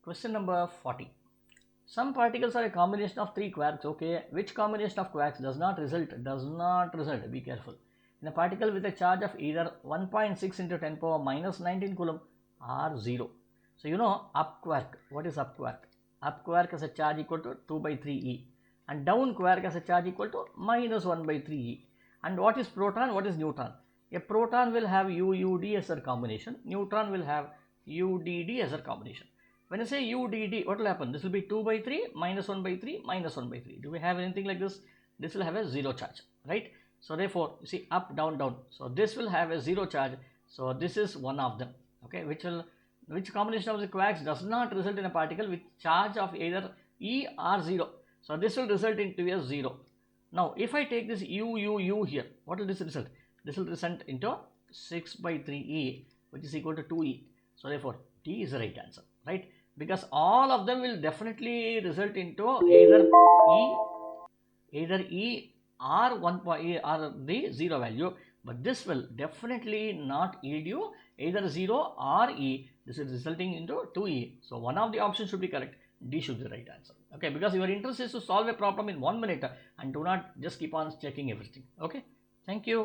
Question number 40. Some particles are a combination of three quarks. Okay, which combination of quarks does not result? Be careful. In a particle with a charge of either 1.6 into 10 power minus 19 coulomb or 0. So you know up quark. What is up quark? Up quark has a charge equal to 2 by 3e, and down quark has a charge equal to minus 1 by 3e. And what is proton? What is neutron? A proton will have UUD as a combination. Neutron will have UDD as a combination. When I say UDD, what will happen? This will be 2 by 3 minus 1 by 3 minus 1 by 3. Do we have anything like this? This will have a 0 charge, right? So therefore, you see up, down, down. So this will have a 0 charge. So this is one of them. Okay, which combination of the quarks does not result in a particle with charge of either E or 0. So this will result into a 0. Now if I take this UUU here, what will this result? This will result into 6 by 3e, which is equal to 2e. So therefore D is the right answer, right? Because all of them will definitely result into either E or 1 or the 0 value, but this will definitely not yield you either 0 or E. This is resulting into 2E. So one of the options should be correct. D should be the right answer. Okay, because your interest is to solve a problem in 1 minute and do not just keep on checking everything. Okay, thank you.